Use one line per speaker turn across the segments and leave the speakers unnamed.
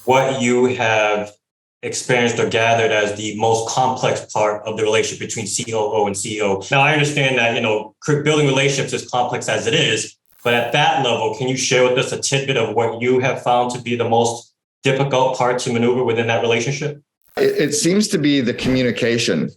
what you have experienced or gathered as the most complex part of the relationship between COO and CEO. Now, I understand that, building relationships is complex as it is, but at that level, can you share with us a tidbit of what you have found to be the most difficult part to maneuver within that relationship?
It seems to be the communication,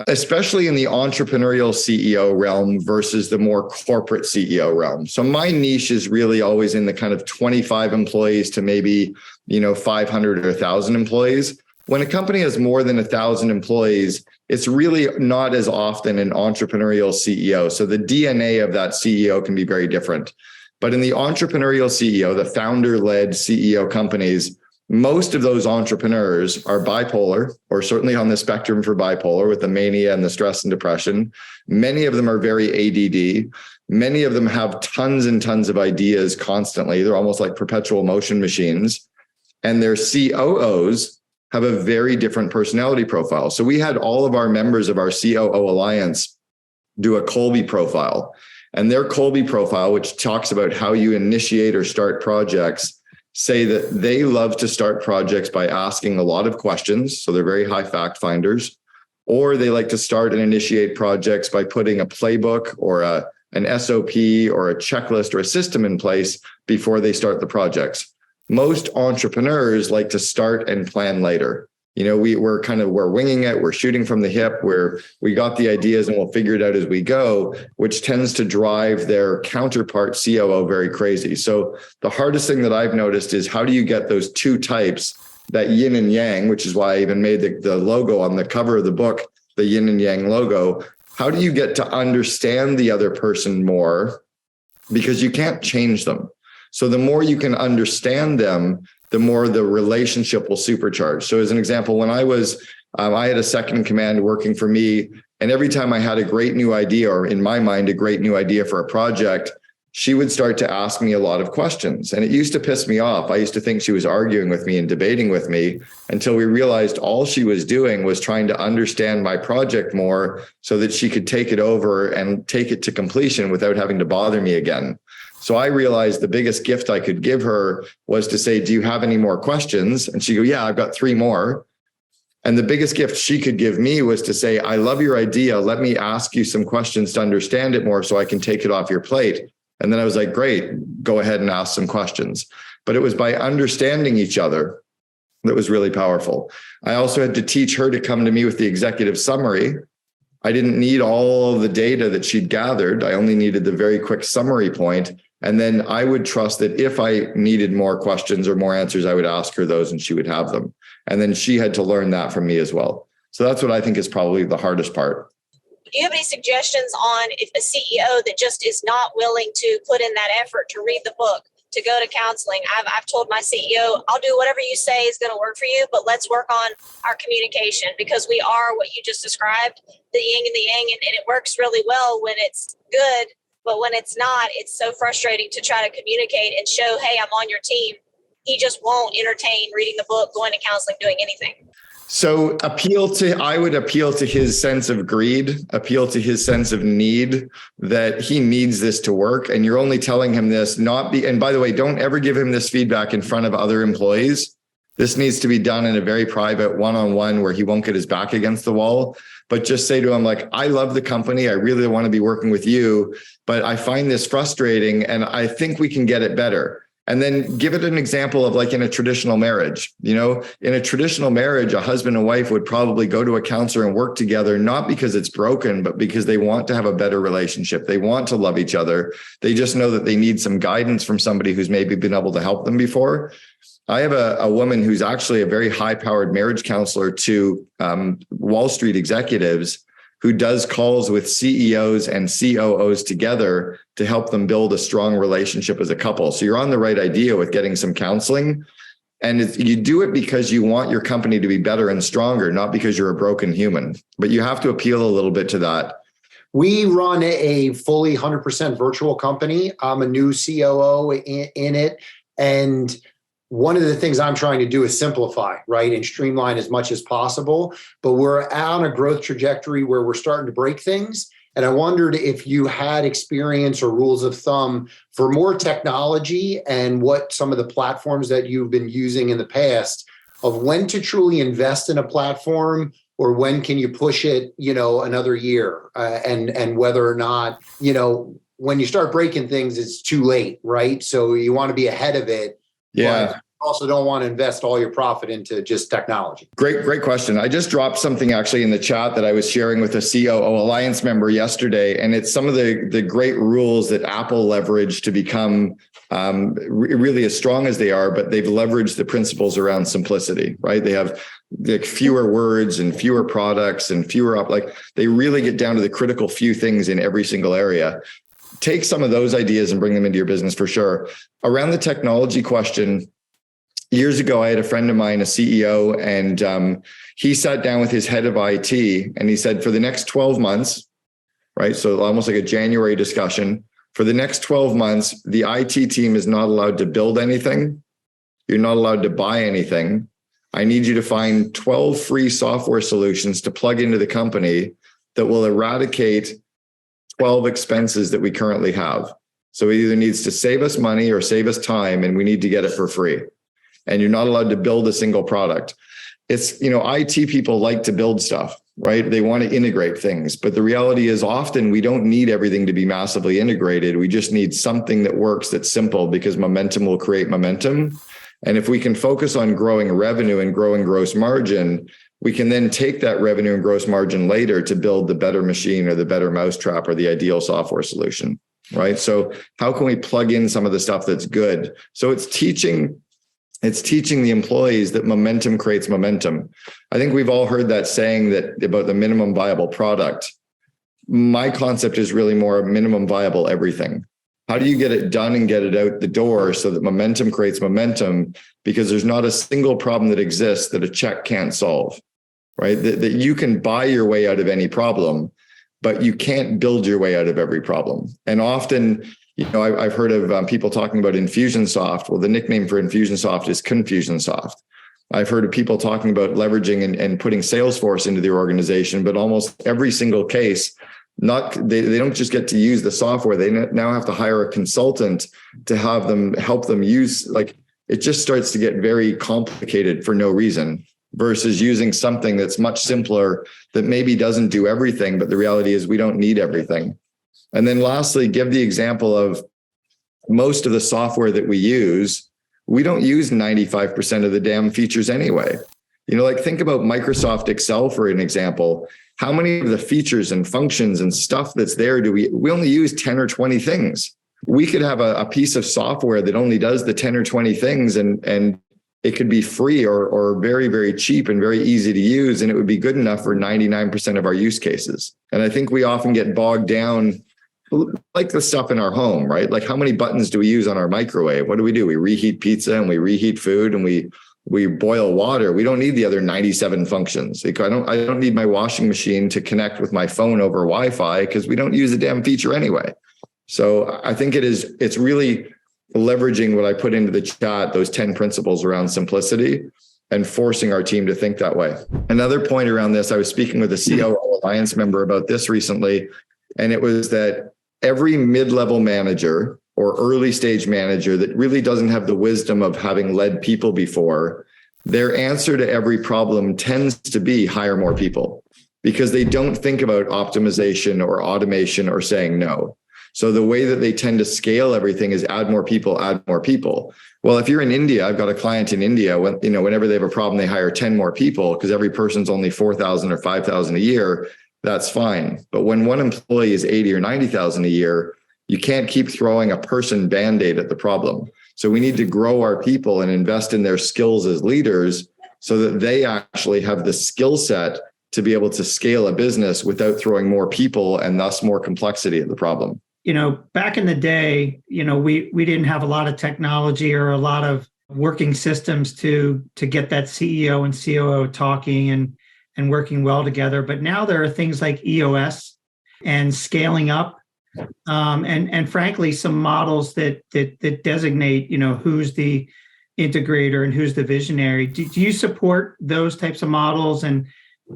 especially in the entrepreneurial CEO realm versus the more corporate CEO realm. So my niche is really always in the kind of 25 employees to maybe, 500 or 1,000 employees. When a company has more than 1,000 employees, it's really not as often an entrepreneurial CEO. So the DNA of that CEO can be very different. But in the entrepreneurial CEO, the founder-led CEO companies, most of those entrepreneurs are bipolar, or certainly on the spectrum for bipolar with the mania and the stress and depression. Many of them are very ADD. Many of them have tons and tons of ideas constantly. They're almost like perpetual motion machines. And their COOs have a very different personality profile. So we had all of our members of our COO Alliance do a Kolbe profile. And their Kolbe profile, which talks about how you initiate or start projects, say that they love to start projects by asking a lot of questions. So they're very high fact finders. Or they like to start and initiate projects by putting a playbook or an SOP or a checklist or a system in place before they start the projects. Most entrepreneurs like to start and plan later. We're winging it. We're shooting from the hip where we got the ideas and we'll figure it out as we go, which tends to drive their counterpart COO very crazy. So the hardest thing that I've noticed is how do you get those two types, that yin and yang, which is why I even made the logo on the cover of the book, the yin and yang logo. How do you get to understand the other person more? Because you can't change them. So the more you can understand them, the more the relationship will supercharge. So as an example, when I had a second in command working for me, and every time I had a great new idea, or in my mind, a great new idea for a project, she would start to ask me a lot of questions. And it used to piss me off. I used to think she was arguing with me and debating with me until we realized all she was doing was trying to understand my project more so that she could take it over and take it to completion without having to bother me again. So I realized the biggest gift I could give her was to say, do you have any more questions? And she'd go, yeah, I've got 3 more. And the biggest gift she could give me was to say, I love your idea. Let me ask you some questions to understand it more so I can take it off your plate. And then I was like, great, go ahead and ask some questions. But it was by understanding each other that was really powerful. I also had to teach her to come to me with the executive summary. I didn't need all of the data that she'd gathered. I only needed the very quick summary point. And then I would trust that if I needed more questions or more answers, I would ask her those and she would have them. And then she had to learn that from me as well. So that's what I think is probably the hardest part.
Do you have any suggestions on if a CEO that just is not willing to put in that effort to read the book, to go to counseling? I've told my CEO, I'll do whatever you say is going to work for you, but let's work on our communication because we are what you just described, the yin and the yang, and it works really well when it's good. But when it's not, it's so frustrating to try to communicate and show, hey, I'm on your team. He just won't entertain reading the book, going to counseling, doing anything.
So I would appeal to his sense of greed, appeal to his sense of need, that he needs this to work. And you're only telling him this and by the way, don't ever give him this feedback in front of other employees. This needs to be done in a very private one-on-one where he won't get his back against the wall. But just say to him, like, I love the company. I really want to be working with you, but I find this frustrating and I think we can get it better. And then give it an example of like in a traditional marriage. In a traditional marriage, a husband and wife would probably go to a counselor and work together, not because it's broken, but because they want to have a better relationship. They want to love each other. They just know that they need some guidance from somebody who's maybe been able to help them before. I have a woman who's actually a very high-powered marriage counselor to Wall Street executives who does calls with CEOs and COOs together to help them build a strong relationship as a couple. So you're on the right idea with getting some counseling. And you do it because you want your company to be better and stronger, not because you're a broken human. But you have to appeal a little bit to that.
We run a fully 100% virtual company. I'm a new COO in it. And one of the things I'm trying to do is simplify, right, and streamline as much as possible. But we're on a growth trajectory where we're starting to break things. And I wondered if you had experience or rules of thumb for more technology and what some of the platforms that you've been using in the past of when to truly invest in a platform or when can you push it, another year, and whether or not, when you start breaking things, it's too late, right? So you want to be ahead of it.
Yeah.
But you also don't want to invest all your profit into just technology.
Great question. I just dropped something actually in the chat that I was sharing with a COO Alliance member yesterday. And it's some of the great rules that Apple leveraged to become really as strong as they are, but they've leveraged the principles around simplicity, right? They have fewer words and fewer products and they really get down to the critical few things in every single area. Take some of those ideas and bring them into your business for sure. Around the technology question, years ago, I had a friend of mine, a CEO, and he sat down with his head of IT and he said, for the next 12 months, right? So almost like a January discussion, for the next 12 months, the IT team is not allowed to build anything. You're not allowed to buy anything. I need you to find 12 free software solutions to plug into the company that will eradicate 12 expenses that we currently have. So it either needs to save us money or save us time, and we need to get it for free. And you're not allowed to build a single product. It's, IT people like to build stuff, right? They want to integrate things. But the reality is often we don't need everything to be massively integrated. We just need something that works, that's simple, because momentum will create momentum. And if we can focus on growing revenue and growing gross margin, we can then take that revenue and gross margin later to build the better machine or the better mousetrap or the ideal software solution, right? So how can we plug in some of the stuff that's good? So it's teaching the employees that momentum creates momentum. I think we've all heard that saying that about the minimum viable product. My concept is really more minimum viable everything. How do you get it done and get it out the door so that momentum creates momentum? Because there's not a single problem that exists that a check can't solve, right? That you can buy your way out of any problem, but you can't build your way out of every problem. And often, I've heard of people talking about Infusionsoft. Well, the nickname for Infusionsoft is Confusionsoft. I've heard of people talking about leveraging and putting Salesforce into their organization, but almost every single case, they don't just get to use the software. They now have to hire a consultant to have them help them use, it just starts to get very complicated for no reason versus using something that's much simpler that maybe doesn't do everything. But the reality is we don't need everything. And then lastly, give the example of most of the software that we use. We don't use 95% of the damn features anyway. Think about Microsoft Excel, for an example. How many of the features and functions and stuff that's there do we only use 10 or 20 things? We could have a piece of software that only does the 10 or 20 things and it could be free or very, very cheap and very easy to use. And it would be good enough for 99% of our use cases. And I think we often get bogged down like the stuff in our home, right? Like how many buttons do we use on our microwave? What do? We reheat pizza and we reheat food and we boil water. We don't need the other 97 functions. I don't need my washing machine to connect with my phone over Wi-Fi because we don't use the damn feature anyway. So I think it's really leveraging what I put into the chat, those 10 principles around simplicity and forcing our team to think that way. Another point around this, I was speaking with a COO Alliance member about this recently, and it was that every mid-level manager or early stage manager that really doesn't have the wisdom of having led people before, their answer to every problem tends to be hire more people because they don't think about optimization or automation or saying no. So the way that they tend to scale everything is add more people, add more people. Well, if you're in India, I've got a client in India, whenever they have a problem, they hire 10 more people because every person's only 4,000 or 5,000 a year. That's fine. But when one employee is 80 or 90,000 a year, you can't keep throwing a person Band-Aid at the problem. So we need to grow our people and invest in their skills as leaders so that they actually have the skill set to be able to scale a business without throwing more people and thus more complexity at the problem.
Back in the day, we didn't have a lot of technology or a lot of working systems to get that CEO and COO talking and working well together. But now there are things like EOS and scaling up, and frankly, some models that designate, who's the integrator and who's the visionary. Do you support those types of models? And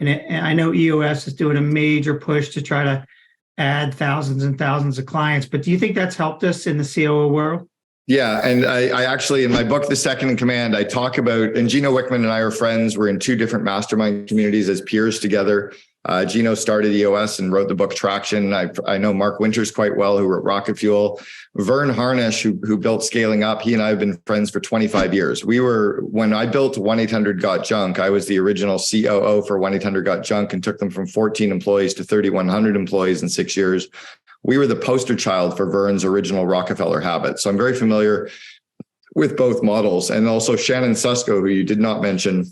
I know EOS is doing a major push to try to add thousands and thousands of clients. But do you think that's helped us in the COO world?
Yeah. And I actually, in my book, The Second in Command, I talk about, and Gino Wickman and I are friends. We're in two different mastermind communities as peers together. Gino started EOS and wrote the book Traction. I know Mark Winters quite well, who wrote Rocket Fuel. Vern Harnish, who built Scaling Up, he and I have been friends for 25 years. When I built 1-800-GOT-JUNK, I was the original COO for 1-800-GOT-JUNK and took them from 14 employees to 3,100 employees in 6 years. We were the poster child for Vern's original Rockefeller habit. So I'm very familiar with both models. And also Shannon Susko, who you did not mention,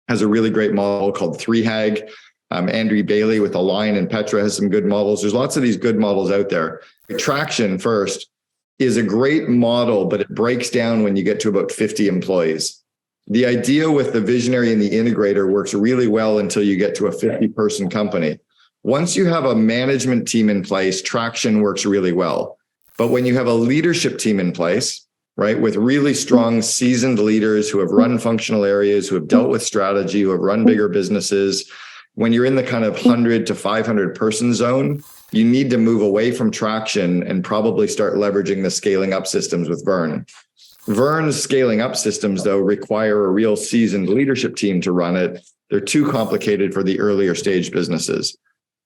has a really great model called 3HAG. Andrew Bailey with Align and Petra has some good models. There's lots of these good models out there. Traction first is a great model, but it breaks down when you get to about 50 employees. The idea with the visionary and the integrator works really well until you get to a 50-person company. Once you have a management team in place, Traction works really well. But when you have a leadership team in place, right, with really strong, seasoned leaders who have run functional areas, who have dealt with strategy, who have run bigger businesses, when you're in the kind of 100 to 500 person zone, you need to move away from Traction and probably start leveraging the scaling up systems with Vern. Vern's scaling up systems, though, require a real seasoned leadership team to run it. They're too complicated for the earlier stage businesses.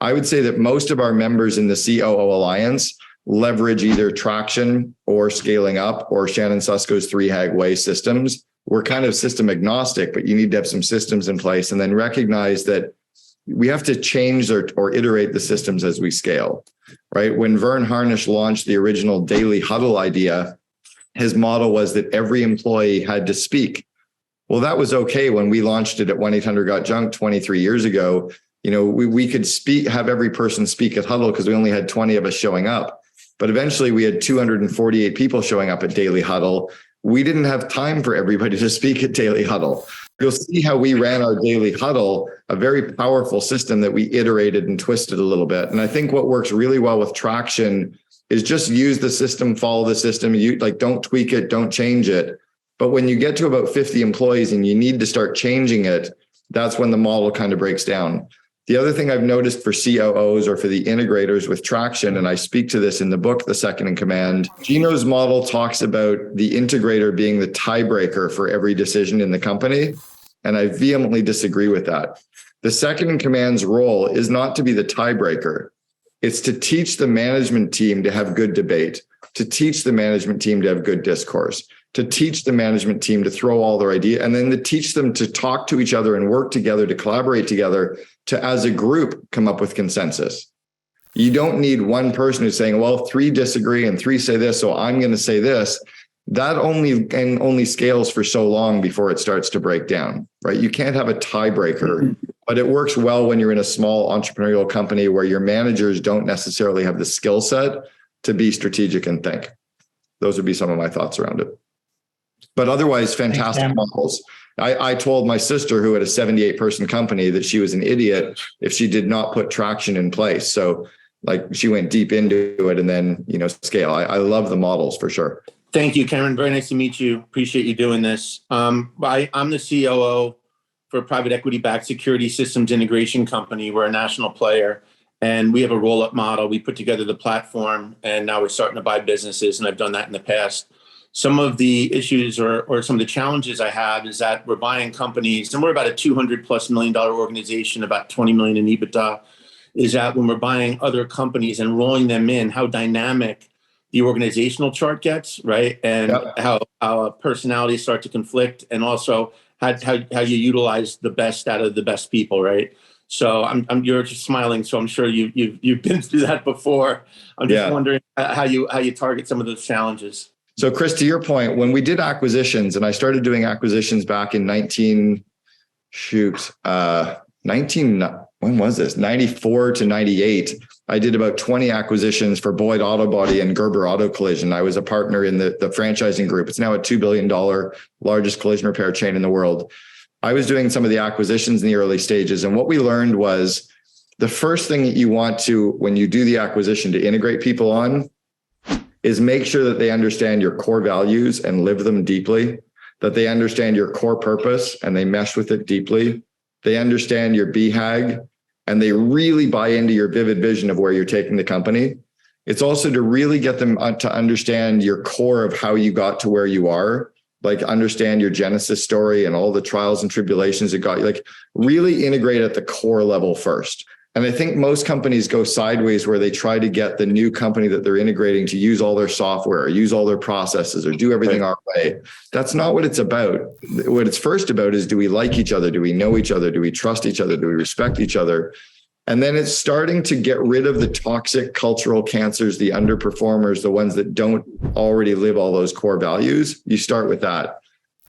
I would say that most of our members in the COO Alliance leverage either Traction or Scaling Up or Shannon Susko's 3HAG Way systems. We're kind of system agnostic, but you need to have some systems in place and then recognize that we have to change or iterate the systems as we scale, right? When Vern Harnish launched the original daily huddle idea, his model was that every employee had to speak. Well, that was okay when we launched it at 1-800-GOT-JUNK 23 years ago. You know, we could have every person speak at huddle because we only had 20 of us showing up. But eventually we had 248 people showing up at daily huddle. We didn't have time for everybody to speak at daily huddle. You'll see how we ran our daily huddle, a very powerful system that we iterated and twisted a little bit. And I think what works really well with Traction is just use the system, follow the system. You don't tweak it, don't change it. But when you get to about 50 employees and you need to start changing it, that's when the model kind of breaks down. The other thing I've noticed for COOs or for the integrators with Traction, and I speak to this in the book, The Second in Command, Gino's model talks about the integrator being the tiebreaker for every decision in the company. And I vehemently disagree with that. The Second in Command's role is not to be the tiebreaker. It's to teach the management team to have good debate, to teach the management team to have good discourse, to teach the management team to throw all their ideas, and then to teach them to talk to each other and work together, to collaborate together, to, as a group, come up with consensus. You don't need one person who's saying, well, 3 disagree and 3 say this, so I'm going to say this. That only scales for so long before it starts to break down, right? You can't have a tiebreaker, but it works well when you're in a small entrepreneurial company where your managers don't necessarily have the skill set to be strategic and think. Those would be some of my thoughts around it. But otherwise, fantastic models. I told my sister, who had a 78-person company, that she was an idiot if she did not put Traction in place. So she went deep into it and then, scale. I love the models for sure.
Thank you, Cameron. Very nice to meet you. Appreciate you doing this. I'm the COO for a private equity-backed security systems integration company. We're a national player, and we have a roll-up model. We put together the platform, and now we're starting to buy businesses, and I've done that in the past. Some of the issues or some of the challenges I have is that we're buying companies, and we're about a $200+ million organization, about 20 million in EBITDA, is that when we're buying other companies and rolling them in, how dynamic the organizational chart gets, right? And how personalities start to conflict, and also how you utilize the best out of the best people, right? So you're just smiling, so I'm sure you've been through that before. I'm just wondering how you target some of those challenges.
So Chris, to your point, when we did acquisitions, and I started doing acquisitions back in 94 to 98, I did about 20 acquisitions for Boyd Auto Body and Gerber Auto Collision. I was a partner in the franchising group. It's now a $2 billion largest collision repair chain in the world. I was doing some of the acquisitions in the early stages. And what we learned was the first thing that you want to, when you do the acquisition, to integrate people on is make sure that they understand your core values and live them deeply, that they understand your core purpose and they mesh with it deeply. They understand your BHAG and they really buy into your vivid vision of where you're taking the company. It's also to really get them to understand your core of how you got to where you are, like understand your genesis story and all the trials and tribulations that got you, like really integrate at the core level first. And I think most companies go sideways where they try to get the new company that they're integrating to use all their software, or use all their processes, or do everything our way. That's not what it's about. What it's first about is, do we like each other? Do we know each other? Do we trust each other? Do we respect each other? And then it's starting to get rid of the toxic cultural cancers, the underperformers, the ones that don't already live all those core values. You start with that.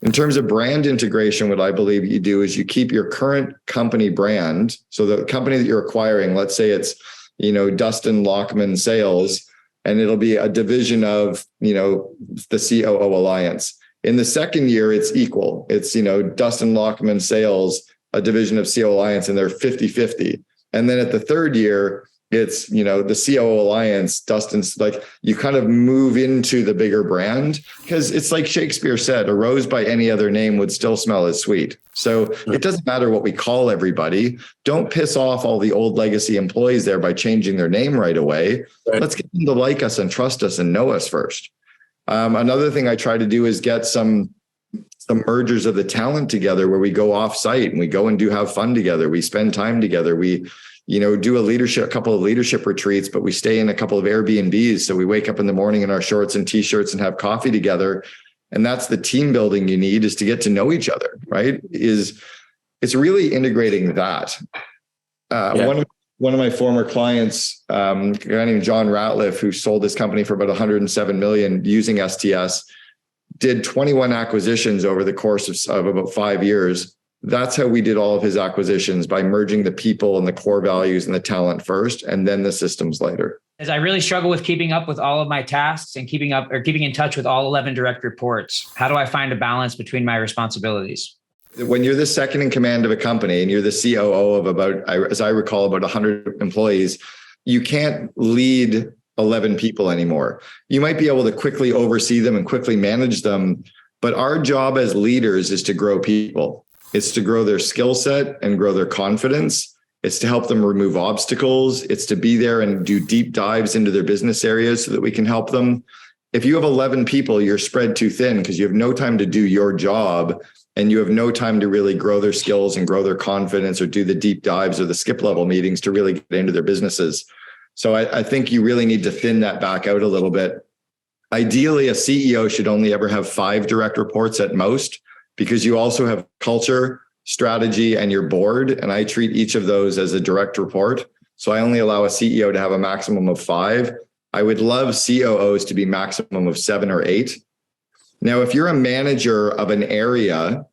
In terms of brand integration, what I believe you do is you keep your current company brand. So the company that you're acquiring, let's say it's, Dustin Lockman Sales, and it'll be a division of, the COO Alliance. In the second year, it's equal. It's, Dustin Lockman Sales, a division of COO Alliance, and they're 50-50. And then at the third year, it's, the COO Alliance, Dustin's, like, you kind of move into the bigger brand, because it's like Shakespeare said, a rose by any other name would still smell as sweet. So it doesn't matter what we call everybody. Don't piss off all the old legacy employees there by changing their name right away. Right. Let's get them to like us and trust us and know us first. Another thing I try to do is get some mergers of the talent together where we go off site and we go and have fun together. We spend time together. We, do a couple of leadership retreats, but we stay in a couple of Airbnbs. So we wake up in the morning in our shorts and t-shirts and have coffee together. And that's the team building you need, is to get to know each other, right? It's really integrating that. One of my former clients, a guy named John Ratliff, who sold his company for about 107 million using STS, did 21 acquisitions over the course of about 5 years. That's how we did all of his acquisitions, by merging the people and the core values and the talent first, and then the systems later.
As I really struggle with keeping up with all of my tasks and keeping in touch with all 11 direct reports, how do I find a balance between my responsibilities?
When you're the second in command of a company and you're the COO of about, as I recall, about 100 employees, you can't lead 11 people anymore. You might be able to quickly oversee them and quickly manage them, but our job as leaders is to grow people. It's to grow their skill set and grow their confidence. It's to help them remove obstacles. It's to be there and do deep dives into their business areas so that we can help them. If you have 11 people, you're spread too thin, because you have no time to do your job, and you have no time to really grow their skills and grow their confidence, or do the deep dives or the skip level meetings to really get into their businesses. So I think you really need to thin that back out a little bit. Ideally, a CEO should only ever have 5 direct reports at most, because you also have culture, strategy, and your board. And I treat each of those as a direct report. So I only allow a CEO to have a maximum of 5. I would love COOs to be maximum of 7 or 8. Now, if you're a manager of an area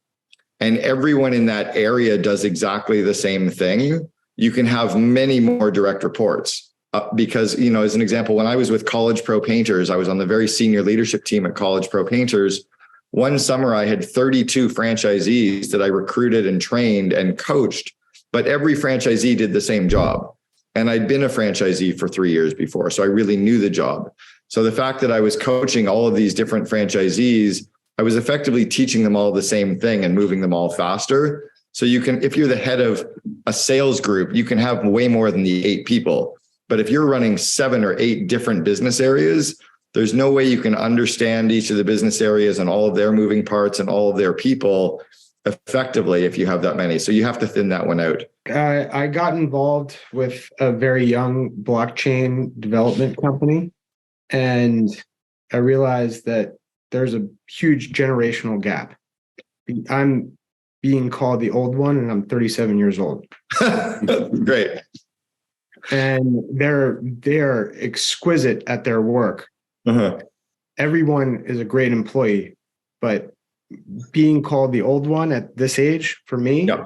and everyone in that area does exactly the same thing, you can have many more direct reports. Because, as an example, when I was with College Pro Painters, I was on the very senior leadership team at College Pro Painters. One summer, I had 32 franchisees that I recruited and trained and coached, but every franchisee did the same job. And I'd been a franchisee for 3 years before, so I really knew the job. So the fact that I was coaching all of these different franchisees, I was effectively teaching them all the same thing and moving them all faster. So you can, if you're the head of a sales group, you can have way more than the 8 people. But if you're running 7 or 8 different business areas, there's no way you can understand each of the business areas and all of their moving parts and all of their people effectively if you have that many. So you have to thin that one out.
I got involved with a very young blockchain development company, and I realized that there's a huge generational gap. I'm being called the old one, and I'm 37 years old.
Great.
And they're exquisite at their work. Uh-huh. Everyone is a great employee, but being called the old one at this age, for me, yeah.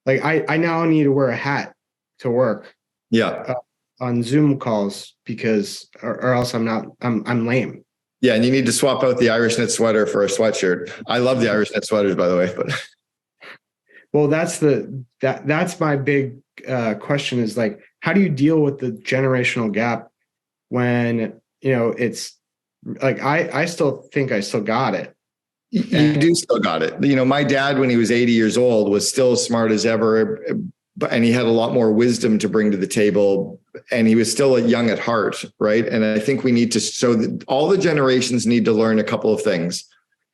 Like I now need to wear a hat to work.
Yeah.
On Zoom calls, because or else I'm lame.
Yeah, and you need to swap out the Irish knit sweater for a sweatshirt. I love the Irish knit sweaters, by the way. But
well, that's my big question, is like, how do you deal with the generational gap when, it's like, I still think I still got it.
You do still got it. My dad, when he was 80 years old, was still as smart as ever. and he had a lot more wisdom to bring to the table, and he was still young at heart, right? And I think we need to, so that all the generations need to learn a couple of things.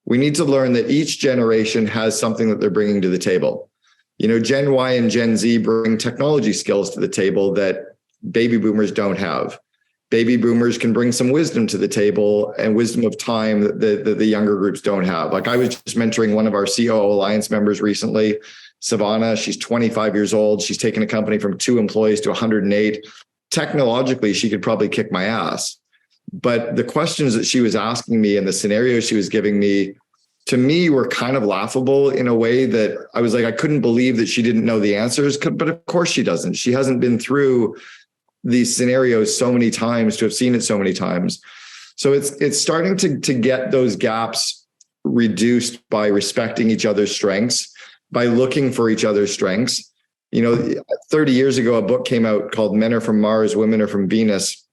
We need to learn that each generation has something that they're bringing to the table. Gen Y and Gen Z bring technology skills to the table that baby boomers don't have. Baby boomers can bring some wisdom to the table and wisdom of time that the younger groups don't have. Like I was just mentoring one of our COO Alliance members recently, Savannah. She's 25 years old. She's taken a company from 2 employees to 108. Technologically, she could probably kick my ass. But the questions that she was asking me and the scenarios she was giving me, to me, were kind of laughable in a way that I was like, I couldn't believe that she didn't know the answers. But of course she doesn't. She hasn't been through these scenarios so many times to have seen it so many times. So it's starting to get those gaps reduced by respecting each other's strengths, by looking for each other's strengths. 30 years ago, a book came out called Men Are From Mars, Women Are From Venus.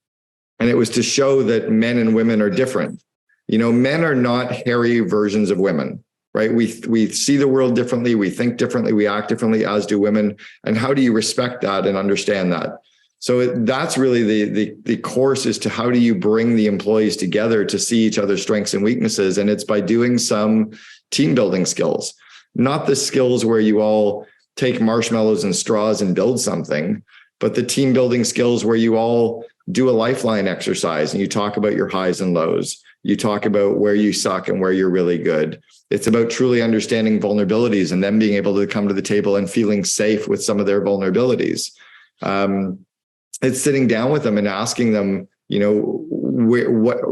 And it was to show that men and women are different. Men are not hairy versions of women, right? We see the world differently. We think differently. We act differently, as do women. And how do you respect that and understand that? So that's really the course, is to how do you bring the employees together to see each other's strengths and weaknesses? And it's by doing some team building skills, not the skills where you all take marshmallows and straws and build something, but the team building skills where you all do a lifeline exercise and you talk about your highs and lows. You talk about where you suck and where you're really good. It's about truly understanding vulnerabilities and them being able to come to the table and feeling safe with some of their vulnerabilities. It's sitting down with them and asking them,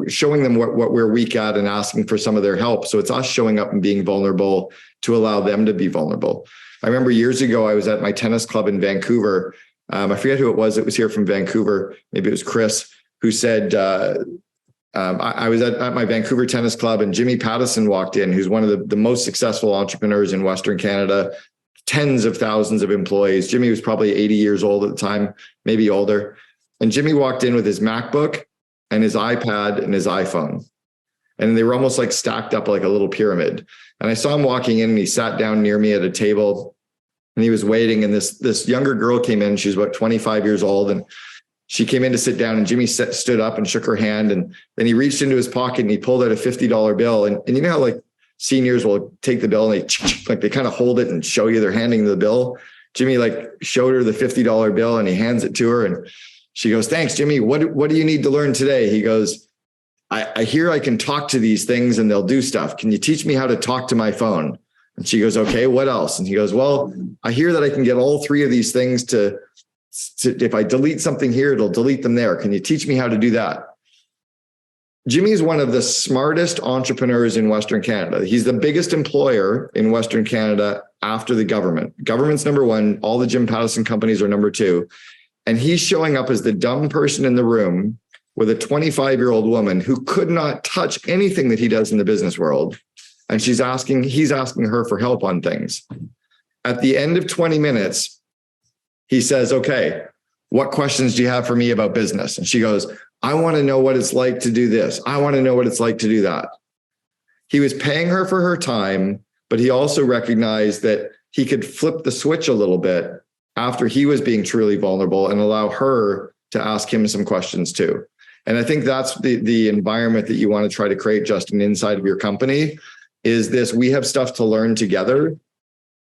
showing them what we're weak at and asking for some of their help. So it's us showing up and being vulnerable to allow them to be vulnerable. I remember years ago, I was at my tennis club in Vancouver. I forget who it was. It was here from Vancouver. Maybe it was Chris, who said, I was at my Vancouver tennis club, and Jimmy Pattison walked in, who's one of the most successful entrepreneurs in Western Canada, tens of thousands of employees. Jimmy was probably 80 years old at the time, maybe older. And Jimmy walked in with his MacBook and his iPad and his iPhone. And they were almost like stacked up like a little pyramid. And I saw him walking in, and he sat down near me at a table, and he was waiting. And this younger girl came in. She was about 25 years old. And she came in to sit down, and Jimmy stood up and shook her hand. And then he reached into his pocket and he pulled out a $50 bill. And you know how like seniors will take the bill and they kind of hold it and show you they're handing the bill. Jimmy like showed her the $50 bill, and he hands it to her, and she goes, "Thanks, Jimmy. What do you need to learn today?" He goes, I hear I can talk to these things and they'll do stuff. Can you teach me how to talk to my phone? And she goes, "Okay, what else?" And he goes, "Well, I hear that I can get all 3 of these things to if I delete something here, it'll delete them there. Can you teach me how to do that?" Jimmy is one of the smartest entrepreneurs in Western Canada. He's the biggest employer in Western Canada after the government. Government's number 1. All the Jim Pattison companies are number 2. And he's showing up as the dumb person in the room with a 25-year-old woman who could not touch anything that he does in the business world. And he's asking her for help on things. At the end of 20 minutes, he says, "Okay, what questions do you have for me about business?" And she goes, "I want to know what it's like to do this. I want to know what it's like to do that." He was paying her for her time, but he also recognized that he could flip the switch a little bit after he was being truly vulnerable and allow her to ask him some questions too. And I think that's the environment that you want to try to create, Justin, inside of your company, is this: we have stuff to learn together,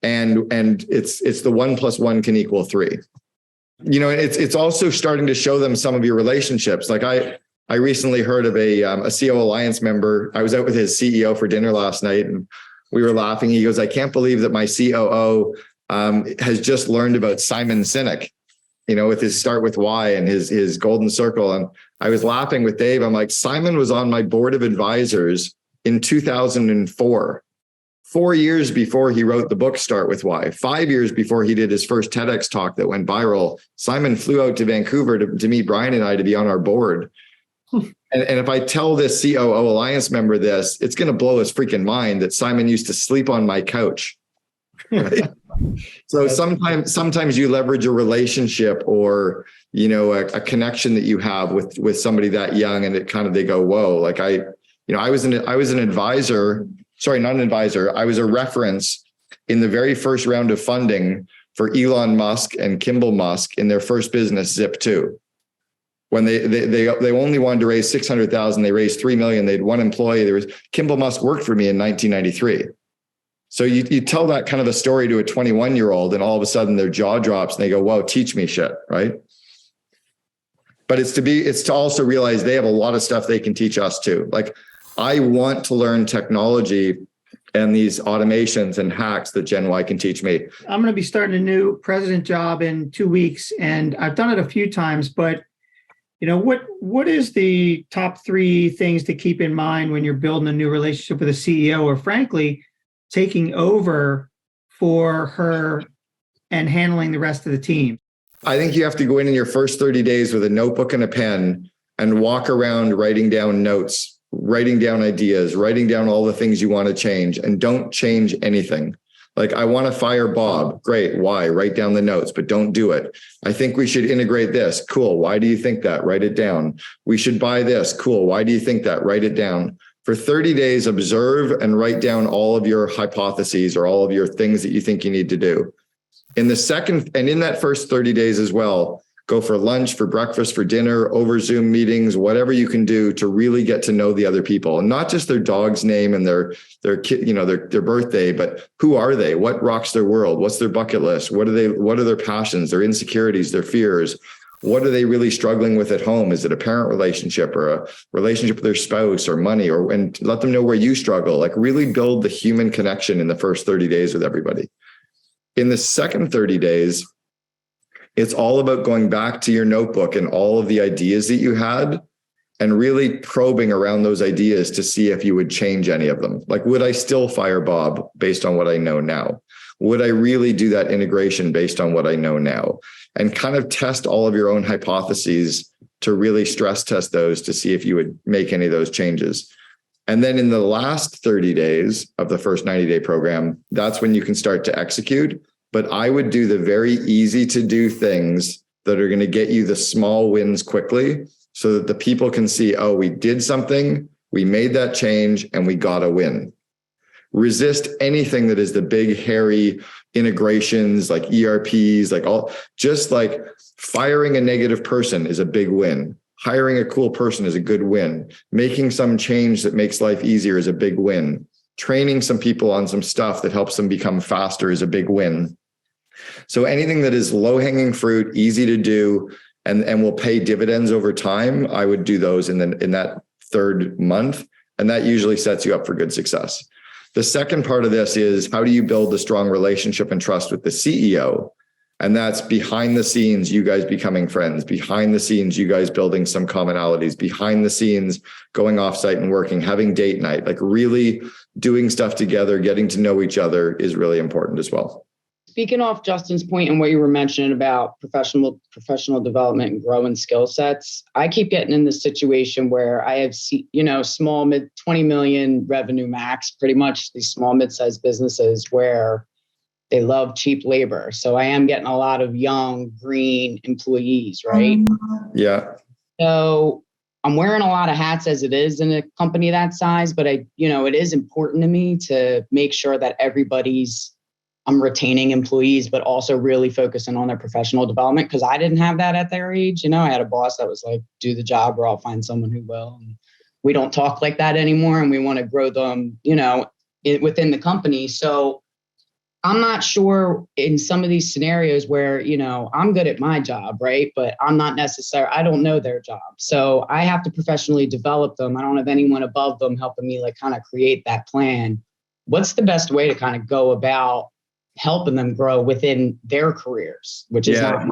and it's the 1 + 1 can equal 3. It's also starting to show them some of your relationships. Like I recently heard of a COO Alliance member. I was out with his CEO for dinner last night, and we were laughing. He goes, "I can't believe that my COO has just learned about Simon Sinek, with his Start With Why and his golden circle." And I was laughing with Dave. I'm like, Simon was on my board of advisors in 2004, 4 years before he wrote the book Start With Why, 5 years before he did his first TEDx talk that went viral. Simon flew out to Vancouver to meet Brian and I to be on our board. And if I tell this COO Alliance member this, it's going to blow his freaking mind that Simon used to sleep on my couch. Right? So sometimes you leverage a relationship or, a connection that you have with somebody that young, and they go, whoa, like I was an advisor. Sorry, not an advisor. I was a reference in the very first round of funding for Elon Musk and Kimball Musk in their first business, Zip2. When they only wanted to raise 600,000, they raised 3 million. They had one employee. Kimball Musk worked for me in 1993. So you tell that kind of a story to a 21-year-old, and all of a sudden their jaw drops and they go, "Whoa, teach me shit," right? But it's to also realize they have a lot of stuff they can teach us too. Like, I want to learn technology and these automations and hacks that Gen Y can teach me.
I'm going to be starting a new president job in 2 weeks, and I've done it a few times, but what is the top 3 things to keep in mind when you're building a new relationship with a CEO, or frankly, taking over for her and handling the rest of the team?
I think you have to go in your first 30 days with a notebook and a pen and walk around writing down notes, writing down ideas, writing down all the things you want to change, and don't change anything. Like, I want to fire Bob. Great. Why? Write down the notes, but don't do it. I think we should integrate this. Cool. Why do you think that? Write it down. We should buy this. Cool. Why do you think that? Write it down. For 30 days, observe and write down all of your hypotheses or all of your things that you think you need to do. In that first 30 days as well, go for lunch, for breakfast, for dinner, over Zoom meetings, whatever you can do to really get to know the other people, and not just their dog's name and their kid, their birthday, but who are they? What rocks their world? What's their bucket list? What are their passions, their insecurities, their fears? What are they really struggling with at home? Is it a parent relationship or a relationship with their spouse or money? And let them know where you struggle. Like, really build the human connection in the first 30 days with everybody. In the second 30 days, it's all about going back to your notebook and all of the ideas that you had and really probing around those ideas to see if you would change any of them. Like, would I still fire Bob based on what I know now? Would I really do that integration based on what I know now? And kind of test all of your own hypotheses to really stress test those to see if you would make any of those changes. And then in the last 30 days of the first 90-day program, that's when you can start to execute. But I would do the very easy to do things that are going to get you the small wins quickly so that the people can see, oh, we did something, we made that change, and we got a win. Resist anything that is the big, hairy integrations like ERPs, just like firing a negative person is a big win. Hiring a cool person is a good win. Making some change that makes life easier is a big win. Training some people on some stuff that helps them become faster is a big win. So anything that is low-hanging fruit, easy to do, and will pay dividends over time, I would do those in that third month. And that usually sets you up for good success. The second part of this is, how do you build a strong relationship and trust with the CEO? And that's behind the scenes, you guys becoming friends, behind the scenes, you guys building some commonalities, behind the scenes, going offsite and working, having date night, like really doing stuff together, getting to know each other is really important as well.
Speaking off Justin's point and what you were mentioning about professional development and growing skill sets, I keep getting in this situation where I have, small, mid 20 million revenue max, pretty much these small, mid-sized businesses where they love cheap labor. So I am getting a lot of young, green employees, right?
Yeah.
So I'm wearing a lot of hats as it is in a company that size, but it is important to me to make sure that I'm retaining employees, but also really focusing on their professional development, because I didn't have that at their age. I had a boss that was like, do the job or I'll find someone who will. And we don't talk like that anymore. And we want to grow them, within the company. So I'm not sure in some of these scenarios where, I'm good at my job, right? But I don't know their job. So I have to professionally develop them. I don't have anyone above them helping me kind of create that plan. What's the best way to kind of go about helping them grow within their careers, which is not.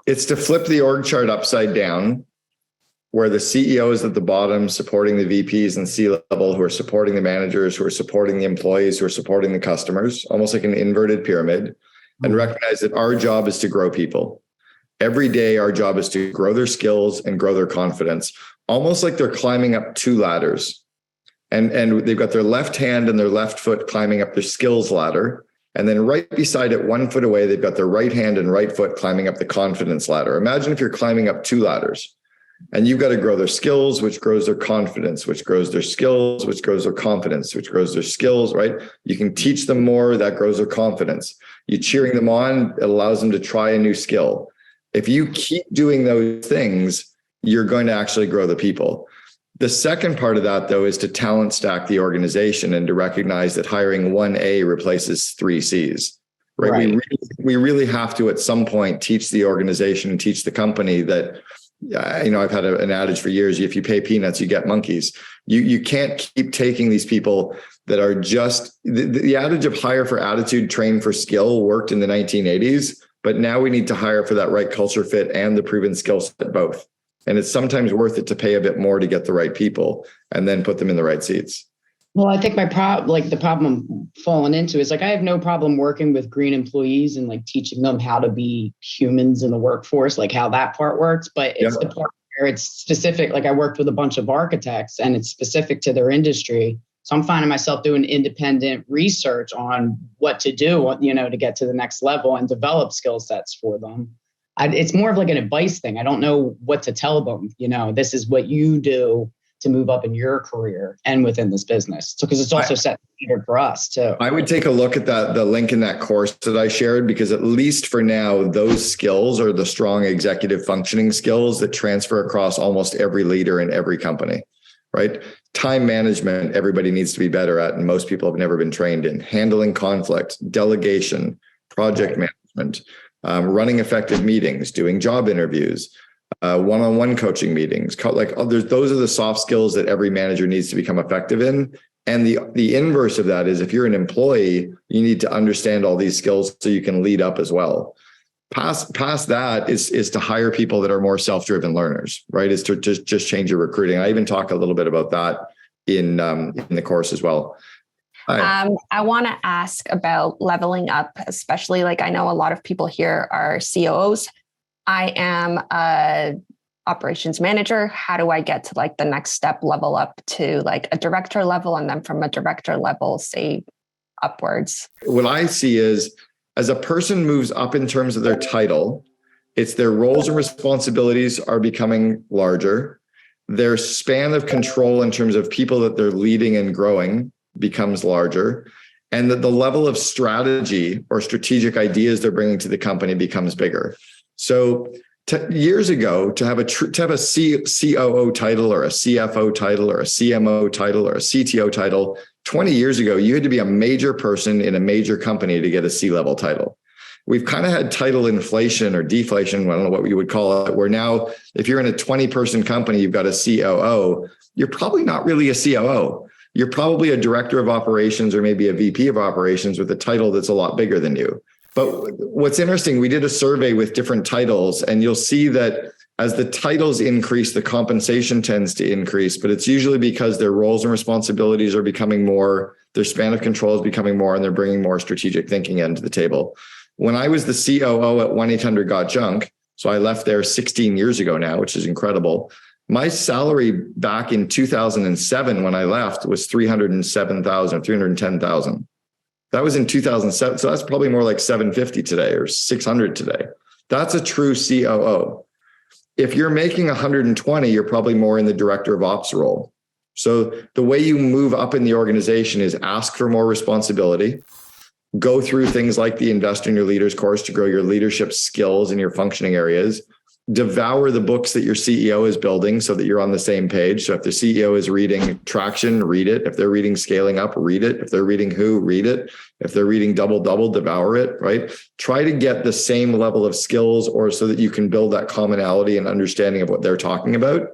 It's to flip the org chart upside down, where the CEO is at the bottom, supporting the VPs and C-level, who are supporting the managers, who are supporting the employees, who are supporting the customers, almost like an inverted pyramid, and recognize that our job is to grow people. Every day, our job is to grow their skills and grow their confidence, almost like they're climbing up 2 ladders. And they've got their left hand and their left foot climbing up their skills ladder. And then right beside it, 1 foot away, they've got their right hand and right foot climbing up the confidence ladder. Imagine if you're climbing up 2 ladders. And you've got to grow their skills, which grows their confidence, which grows their skills, which grows their confidence, which grows their skills, right? You can teach them more, that grows their confidence. You cheering them on, it allows them to try a new skill. If you keep doing those things, you're going to actually grow the people. The second part of that, though, is to talent stack the organization and to recognize that hiring one A replaces three C's, right? We really have to, at some point, teach the organization and teach the company that, I've had an adage for years, if you pay peanuts, you get monkeys. You can't keep taking these people that are just, the adage of hire for attitude, train for skill worked in the 1980s, but now we need to hire for that right culture fit and the proven skill set both. And it's sometimes worth it to pay a bit more to get the right people and then put them in the right seats.
Well, I think the problem I'm falling into is I have no problem working with green employees and teaching them how to be humans in the workforce, how that part works. But it's the part where it's specific. I worked with a bunch of architects and it's specific to their industry. So I'm finding myself doing independent research on what to do, to get to the next level and develop skill sets for them. It's more of an advice thing. I don't know what to tell them. This is what you do to move up in your career and within this business. So, because it's also set standard for us too.
I would take a look at the link in that course that I shared, because at least for now, those skills are the strong executive functioning skills that transfer across almost every leader in every company, right? Time management, everybody needs to be better at, and most people have never been trained in. Handling conflict, delegation, project management, running effective meetings, doing job interviews, one-on-one coaching meetings, those are the soft skills that every manager needs to become effective in. And the inverse of that is, if you're an employee, you need to understand all these skills so you can lead up as well. Past that is to hire people that are more self-driven learners, right? Is to just change your recruiting. I even talk a little bit about that in the course as well.
I want to ask about leveling up, especially I know a lot of people here are COOs. I am a operations manager. How do I get to the next step, level up to a director level, and then from a director level, say upwards? What
I see is, as a person moves up in terms of their title, it's their roles and responsibilities are becoming larger. Their span of control in terms of people that they're leading and growing becomes larger. And that the level of strategy or strategic ideas they're bringing to the company becomes bigger. So years ago, to have a COO title or a CFO title or a CMO title or a CTO title, 20 years ago, you had to be a major person in a major company to get a C-level title. We've kind of had title inflation or deflation, I don't know what you would call it, where now if you're in a 20-person company, you've got a COO, you're probably not really a COO. You're probably a director of operations or maybe a VP of operations with a title that's a lot bigger than you. But what's interesting, we did a survey with different titles, and you'll see that as the titles increase, the compensation tends to increase, but it's usually because their roles and responsibilities are becoming more, their span of control is becoming more, and they're bringing more strategic thinking into the table. When I was the COO at 1-800-GOT-JUNK, so I left there 16 years ago now, which is incredible. My salary back in 2007 when I left was $307,000, $310,000. That was in 2007. So that's probably more like $750 today or $600 today. That's a true COO. If you're making 120, you're probably more in the director of ops role. So the way you move up in the organization is ask for more responsibility, go through things like the Invest in Your Leaders course to grow your leadership skills in your functioning areas, devour the books that your CEO is building so that you're on the same page. So if the CEO is reading Traction, read it. If they're reading Scaling Up, read it. If they're reading Who, read it. If they're reading Double, devour it, right? Try to get the same level of skills or so that you can build that commonality and understanding of what they're talking about.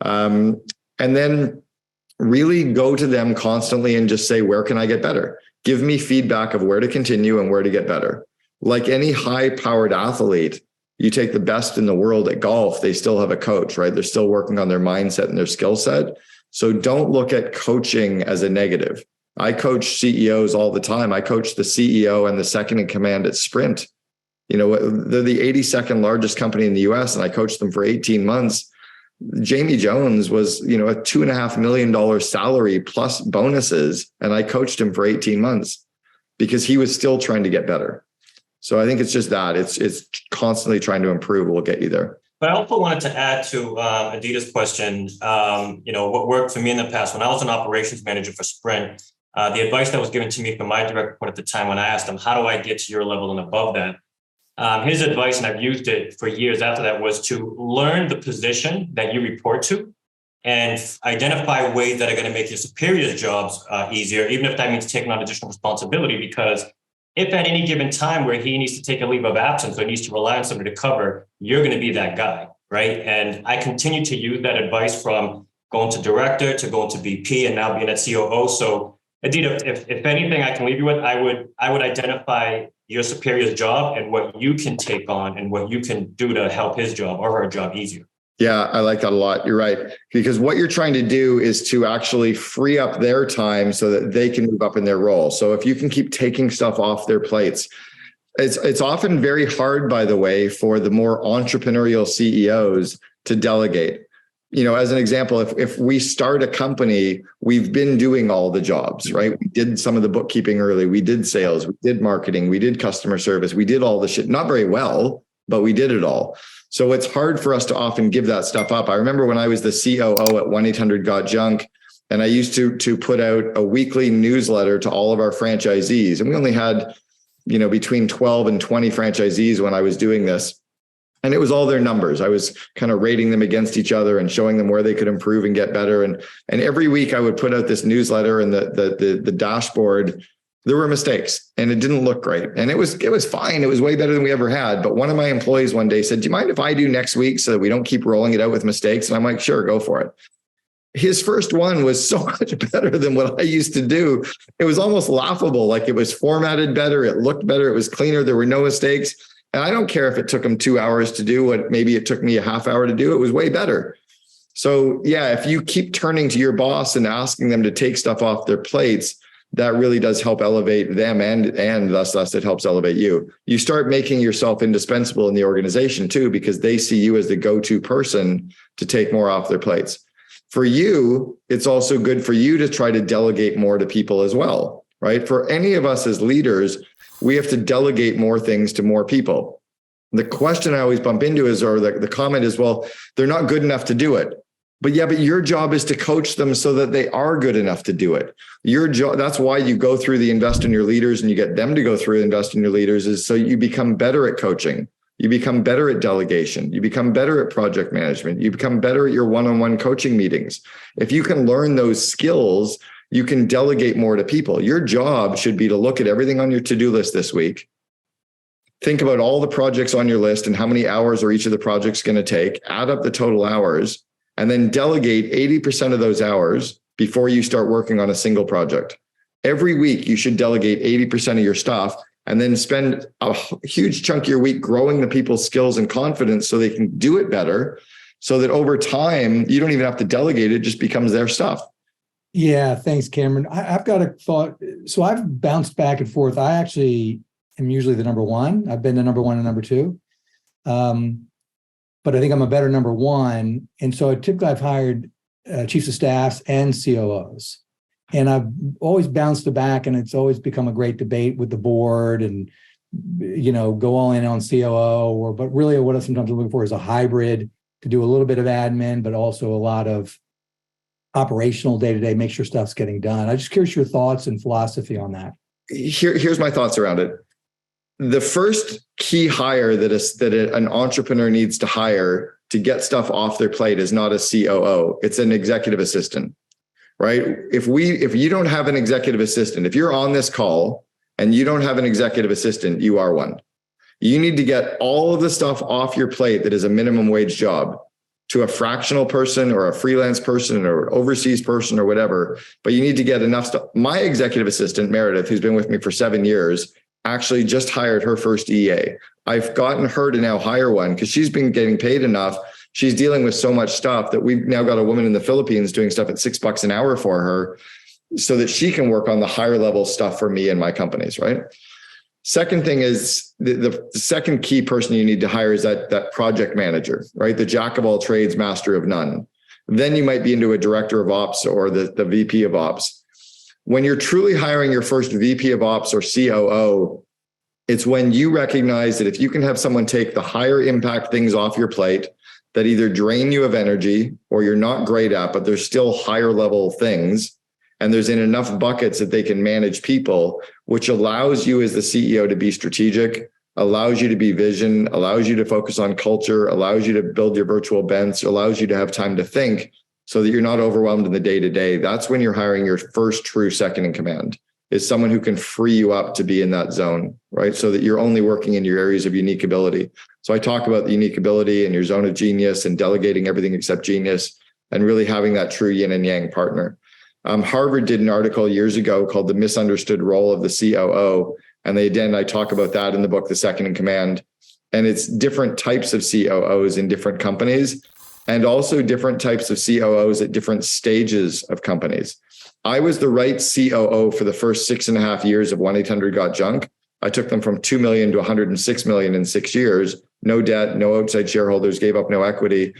And then really go to them constantly and just say, where can I get better? Give me feedback of where to continue and where to get better. Like any high-powered athlete, you take the best in the world at golf, they still have a coach, right? They're still working on their mindset and their skill set. So don't look at coaching as a negative. I coach CEOs all the time. I coach the CEO and the second in command at Sprint. They're the 82nd largest company in the US, and I coached them for 18 months. Jamie Jones was, a $2.5 million salary plus bonuses, and I coached him for 18 months because he was still trying to get better. So I think it's just that it's constantly trying to improve will get you there.
But I also wanted to add to Adita's question, what worked for me in the past when I was an operations manager for Sprint, The advice that was given to me from my direct report at the time when I asked him, how do I get to your level and above that? His advice, and I've used it for years after that, was to learn the position that you report to and identify ways that are going to make your superiors' jobs easier, even if that means taking on additional responsibility. Because if at any given time where he needs to take a leave of absence or needs to rely on somebody to cover, you're going to be that guy, right? And I continue to use that advice from going to director to going to VP and now being at COO. So Aditya, if anything I can leave you with, I would identify your superior's job and what you can take on and what you can do to help his job or her job easier.
Yeah, I like that a lot. You're right. Because what you're trying to do is to actually free up their time so that they can move up in their role. So if you can keep taking stuff off their plates, it's often very hard, by the way, for the more entrepreneurial CEOs to delegate. You know, as an example, if we start a company, we've been doing all the jobs, right? We did some of the bookkeeping early. We did sales, we did marketing, we did customer service. We did all the shit, not very well, but we did it all. So it's hard for us to often give that stuff up. I remember when I was the COO at 1-800-GOT-JUNK, and I used to put out a weekly newsletter to all of our franchisees. And we only had, between 12 and 20 franchisees when I was doing this. And it was all their numbers. I was kind of rating them against each other and showing them where they could improve and get better. And every week I would put out this newsletter, and the dashboard, there were mistakes and it didn't look great. And it was fine. It was way better than we ever had. But one of my employees one day said, "Do you mind if I do next week so that we don't keep rolling it out with mistakes?" And I'm like, "Sure, go for it." His first one was so much better than what I used to do. It was almost laughable. Like, it was formatted better. It looked better. It was cleaner. There were no mistakes. And I don't care if it took him 2 hours to do what maybe it took me a half hour to do. It was way better. So yeah, if you keep turning to your boss and asking them to take stuff off their plates, that really does help elevate them, and thus it helps elevate you. You start making yourself indispensable in the organization too, because they see you as the go-to person to take more off their plates. For you, it's also good for you to try to delegate more to people as well, right? For any of us as leaders, we have to delegate more things to more people. The question I always bump into is, or the comment is, well, they're not good enough to do it. But your job is to coach them so that they are good enough to do it. Your job, that's why you go through the invest in your leaders and you get them to go through invest in your leaders, is so you become better at coaching. You become better at delegation. You become better at project management. You become better at your one-on-one coaching meetings. If you can learn those skills, you can delegate more to people. Your job should be to look at everything on your to-do list this week. Think about all the projects on your list and how many hours are each of the projects going to take. Add up the total hours, and then delegate 80% of those hours before you start working on a single project. Every week, you should delegate 80% of your stuff, and then spend a huge chunk of your week growing the people's skills and confidence so they can do it better, so that over time, you don't even have to delegate it, it just becomes their stuff.
Yeah, thanks, Cameron. I've got a thought. So I've bounced back and forth. I actually am usually the number one. I've been the number one and number two. But I think I'm a better number one. And so typically I've hired chiefs of staffs and COOs. And I've always bounced it back, and it's always become a great debate with the board and, go all in on COO, but really what I'm sometimes looking for is a hybrid to do a little bit of admin, but also a lot of operational day-to-day, make sure stuff's getting done. I'm just curious your thoughts and philosophy on that.
Here's my thoughts around it. The first key hire that an entrepreneur needs to hire to get stuff off their plate is not a COO. It's an executive assistant, right? If you don't have an executive assistant, if you're on this call and you don't have an executive assistant, you are one. You need to get all of the stuff off your plate that is a minimum wage job to a fractional person or a freelance person or an overseas person or whatever, but you need to get enough stuff. My executive assistant, Meredith, who's been with me for 7 years, actually just hired her first EA. I've gotten her to now hire one because she's been getting paid enough. She's dealing with so much stuff that we've now got a woman in the Philippines doing stuff at $6 an hour for her so that she can work on the higher level stuff for me and my companies, right? Second thing is the second key person you need to hire is that project manager, right? The jack of all trades, master of none. Then you might be into a director of ops or the VP of ops. When you're truly hiring your first VP of ops or COO, it's when you recognize that if you can have someone take the higher impact things off your plate that either drain you of energy or you're not great at, but they're still higher level things, and there's in enough buckets that they can manage people, which allows you as the CEO to be strategic, allows you to be vision, allows you to focus on culture, allows you to build your virtual bench, allows you to have time to think so that you're not overwhelmed in the day-to-day. That's when you're hiring your first true second in command, is someone who can free you up to be in that zone, right? So that you're only working in your areas of unique ability. So I talk about the unique ability and your zone of genius and delegating everything except genius and really having that true yin and yang partner. Harvard did an article years ago called The Misunderstood Role of the COO. And I talk about that in the book, The Second in Command. And it's different types of COOs in different companies and also different types of COOs at different stages of companies. I was the right COO for the first 6.5 years of 1-800-GOT-JUNK. I took them from 2 million to 106 million in 6 years. No debt, no outside shareholders, gave up no equity.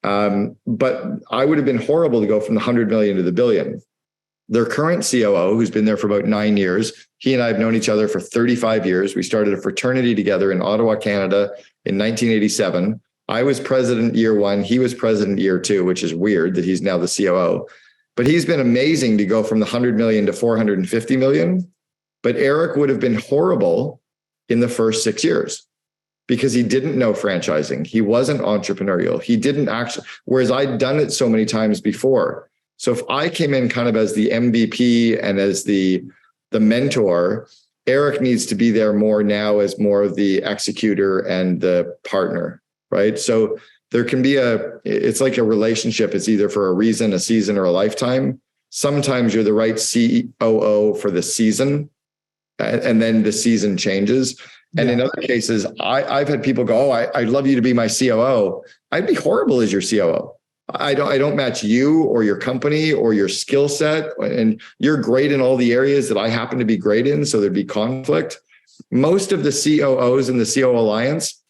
But I would have been horrible to go from the 100 million to the billion. Their current COO, who's been there for about 9 years, he and I have known each other for 35 years. We started a fraternity together in Ottawa, Canada in 1987. I was president year 1. He was president year 2, which is weird that he's now the COO. But he's been amazing to go from the 100 million to 450 million. But Eric would have been horrible in the first 6 years because he didn't know franchising. He wasn't entrepreneurial. He didn't actually, whereas I'd done it so many times before. So if I came in kind of as the MVP and as the mentor, Eric needs to be there more now as more of the executor and the partner, right? So there can be it's like a relationship. It's either for a reason, a season, or a lifetime. Sometimes you're the right COO for the season, and then the season changes. And in other cases, I've had people go, "Oh, I'd love you to be my COO." I'd be horrible as your COO. I don't match you or your company or your skill set. And you're great in all the areas that I happen to be great in. So there'd be conflict. Most of the COOs in the COO Alliance,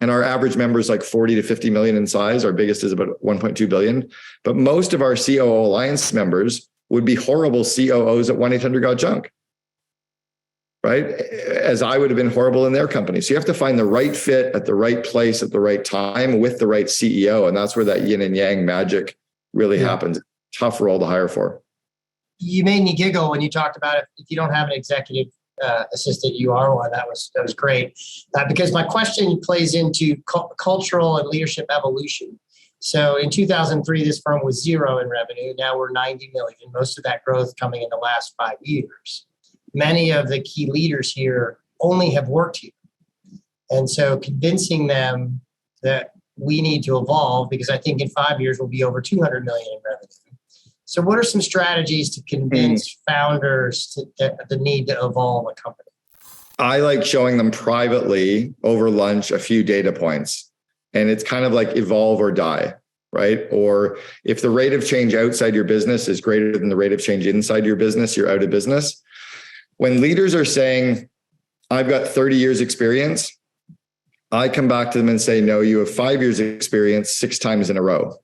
and our average member is like 40 to 50 million in size. Our biggest is about 1.2 billion. But most of our COO Alliance members would be horrible COOs at 1-800-GOT-JUNK. Right? As I would have been horrible in their company. So you have to find the right fit at the right place at the right time with the right CEO. And that's where that yin and yang magic really happens. Tough role to hire for.
You made me giggle when you talked about if you don't have an executive assistant, you are one. That was great. Because my question plays into cultural and leadership evolution. So in 2003, this firm was 0 in revenue. Now we're 90 million. Most of that growth coming in the last 5 years. Many of the key leaders here only have worked here. And so convincing them that we need to evolve, because I think in 5 years we'll be over 200 million in revenue. So what are some strategies to convince founders the need to evolve a company?
I like showing them privately over lunch a few data points. And it's kind of like evolve or die, right? Or if the rate of change outside your business is greater than the rate of change inside your business, you're out of business. When leaders are saying, I've got 30 years experience, I come back to them and say, no, you have 5 years experience 6 times in a row,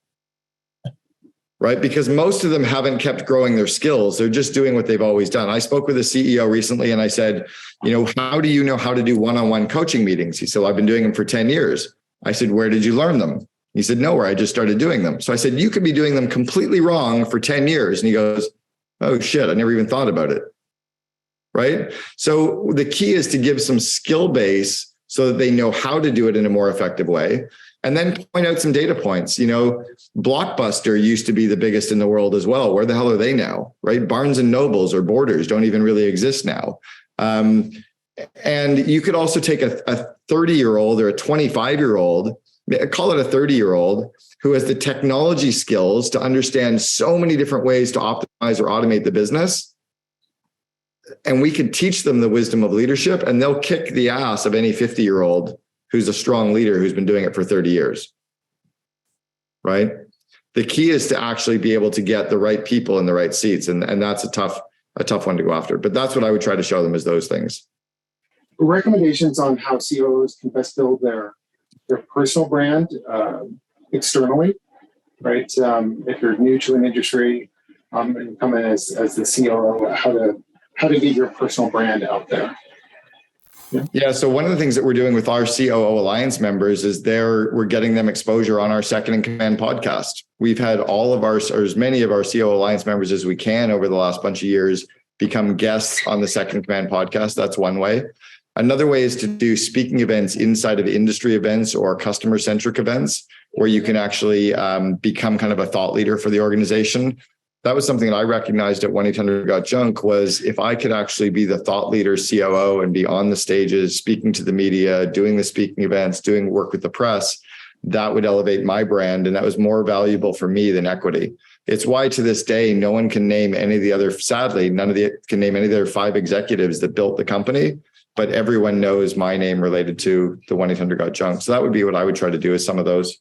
right? Because most of them haven't kept growing their skills. They're just doing what they've always done. I spoke with a CEO recently and I said, how do you know how to do one-on-one coaching meetings? He said, well, I've been doing them for 10 years. I said, where did you learn them? He said, nowhere. I just started doing them. So I said, you could be doing them completely wrong for 10 years. And he goes, oh shit, I never even thought about it. Right? So the key is to give some skill base so that they know how to do it in a more effective way. And then point out some data points. Blockbuster used to be the biggest in the world as well. Where the hell are they now? Right? Barnes and Nobles or Borders don't even really exist now. And you could also take a 30-year-old or a 25-year-old, call it a 30-year-old, who has the technology skills to understand so many different ways to optimize or automate the business. And we could teach them the wisdom of leadership, and they'll kick the ass of any 50-year-old who's a strong leader who's been doing it for 30 years. Right? The key is to actually be able to get the right people in the right seats. And that's a tough one to go after. But that's what I would try to show them, is those things.
Recommendations on how CEOs can best build their personal brand externally, right? If you're new to an industry and you come in as the COO, how to get your personal brand out there.
Yeah. So one of the things that we're doing with our COO Alliance members is we're getting them exposure on our Second in Command podcast. We've had all of our, or as many of our COO Alliance members as we can over the last bunch of years become guests on the Second in Command podcast. That's one way. Another way is to do speaking events inside of industry events or customer-centric events where you can actually become kind of a thought leader for the organization. That was something that I recognized at 1-800-GOT-JUNK was if I could actually be the thought leader COO and be on the stages, speaking to the media, doing the speaking events, doing work with the press, that would elevate my brand. And that was more valuable for me than equity. It's why to this day, no one can name any of the other, sadly, can name any of the other 5 executives that built the company, but everyone knows my name related to the 1-800-GOT-JUNK. So that would be what I would try to do with some of those.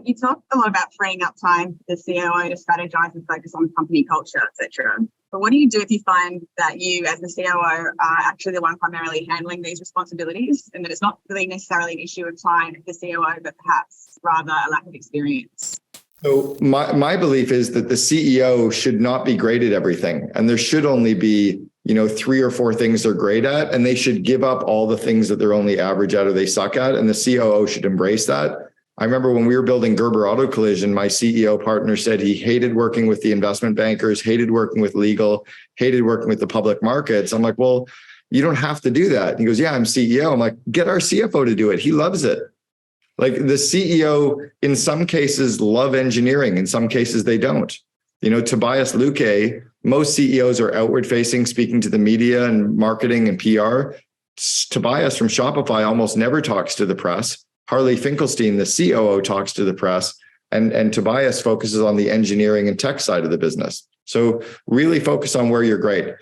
You talked a lot about freeing up time for the COO to strategize and focus on company culture, etc. But what do you do if you find that you, as the COO, are actually the one primarily handling these responsibilities, and that it's not really necessarily an issue of time for the COO, but perhaps rather a lack of experience?
So my belief is that the CEO should not be great at everything, and there should only be 3 or 4 things they're great at, and they should give up all the things that they're only average at or they suck at, and the COO should embrace that. I remember when we were building Gerber Auto Collision, my CEO partner said he hated working with the investment bankers, hated working with legal, hated working with the public markets. I'm like, well, you don't have to do that. He goes, yeah, I'm CEO. I'm like, get our CFO to do it. He loves it. Like the CEO, in some cases, love engineering. In some cases, they don't. Tobias Luque, most CEOs are outward facing, speaking to the media and marketing and PR. Tobias from Shopify almost never talks to the press. Harley Finkelstein, the COO, talks to the press, and Tobias focuses on the engineering and tech side of the business. So really focus on where you're great.